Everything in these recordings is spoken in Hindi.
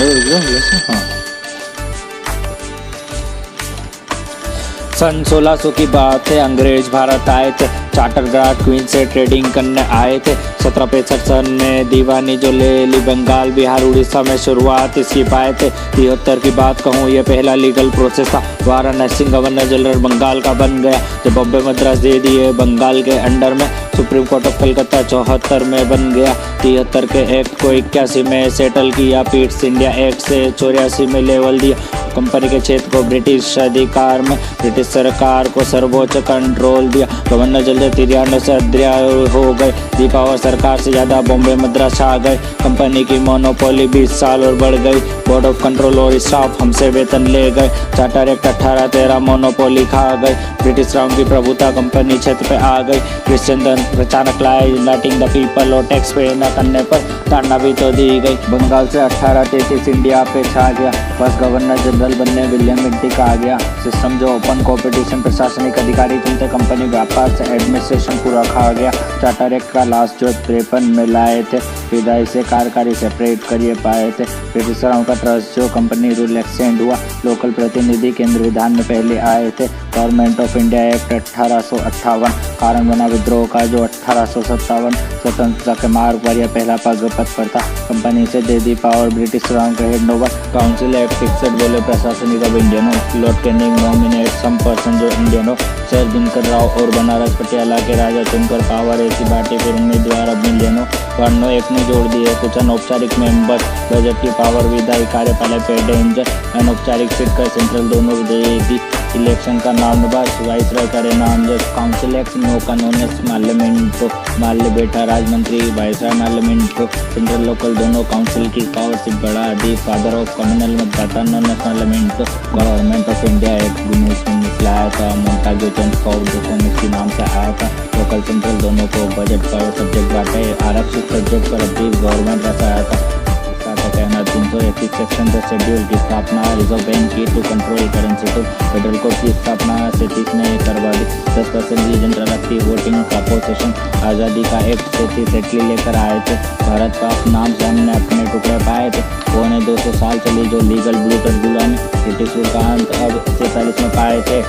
हाँ। सन 1600 की बात है, अंग्रेज भारत आए थे, चार्टर गार्ड क्वीन से ट्रेडिंग करने आए थे। 1765 सन में दीवानी जो ले ली, बंगाल बिहार उड़ीसा में शुरुआत इसकी पाए थे। 73 की बात कहूँ, ये पहला लीगल प्रोसेस था। वाराणसी गवर्नर जनरल बंगाल का बन गया, जब बॉम्बे मद्रास दे दिए बंगाल के अंडर में। सुप्रीम कोर्ट ऑफ कलकत्ता 74 में बन गया। 73 के एक्ट को 81 में सेटल किया। पीट्स इंडिया एक्ट से 84 में लेवल दिया। कंपनी के क्षेत्र को ब्रिटिश अधिकार में, ब्रिटिश सरकार को सर्वोच्च कंट्रोल दिया। गवर्नर जनरल 93 से अद्रिय हो गए। दी पावर सरकार से ज़्यादा बॉम्बे मद्रास आ गए। कंपनी की मोनोपोली 20 साल और बढ़ गई। बोर्ड ऑफ कंट्रोल और स्टाफ हमसे वेतन ले गए। चार्टर एक्ट 1813 मोनोपोली खा गए। ब्रिटिश राउंड की प्रभुता कंपनी क्षेत्र पे आ गई। क्रिश्चियन धर्म अचानक लाए, यूनाइटिंग द पीपल और टैक्स पे न करने पर ताड़ना भी तो दी गई। बंगाल से 1833 इंडिया पे छा गया। फर्स्ट गवर्नर जनरल बनने विलियम मिंटिक आ गया। सिस्टम जो ओपन कॉम्पिटिशन, प्रशासनिक अधिकारी चुनते, कंपनी व्यापार से एडमिनिस्ट्रेशन पूरा खा गया। चार्टर एक्ट का लास्ट जो 53 में लाए थे, विदाई से कार्यकारी सेपरेट करिए पाए थे। ब्रिटिश राउंड का ट्रस्ट जो कंपनी रूल एक्सटेंड हुआ। लोकल प्रतिनिधि केंद्र विधान में पहले आए थे। गवर्नमेंट ऑफ इंडिया एक्ट 1858 कारण बना विद्रोह का जो 1857। स्वतंत्रता के मार्ग पर यह पहला पद पर था। कंपनी से दे दी पावर ब्रिटिश राउंड के हेड ओवर। काउंसिल एक्ट 61 बोले प्रशासनिक अब इंडियन हो। Lord Canning nominate some person जो इंडियन हो। सर दिनकर राव और बनारस पटियाला के राजा चुनकर पावर ऐसी बांटी, फिर उम्मीदवार अब मिलियन हो। वर्णों एक ने जोड़ दिए कुछ अनौपचारिक मेंबर्स। बजट की पावर विधायी कार्यपालक पे डेंजर। अनौपचारिक सीट का सेंट्रल दोनों दे दी। इलेक्शन का नाम नवाज वाइसराय करे नाम जब। काउंसिल एक्ट नो कानूनस पार्लियामेंट को माल्य बैठा राजमंत्री वाइसराय पार्लियामेंट को। सेंट्रल लोकल दोनों काउंसिल की पावर से बढ़ा दी। फादर ऑफ कम्युनल मतदाता नॉन पार्लियामेंट को। गवर्नमेंट ऑफ इंडिया एक्ट 1919 लाया था। मोन्टाग्यू चंद्रशेखर जो इसके नाम से आया था। लोकल सेंट्रल दोनों को बजट पर सब्जेक्ट बांटे। आरक्षित सब्जेक्ट पर अपनी गवर्नमेंट रचाया था। कहना 331 सेक्शन 10 शेड्यूल की स्थापना रिजर्व बैंक की टू कंट्रोल करेंसी को। फेडरल कोर्ट की स्थापना 37 में करवा दी। 10% रीजन रखती वोटिंग का पोसेशन। आज़ादी का एक्ट 37 एटली लेकर आए थे। भारत का नाम से हमने अपने टुकड़े पाए थे। 200 साल चली जो लीगल ब्लूटर गुलामी। ब्रिटिश रूल का अंत अब 47 में पाए थे।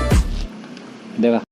देखा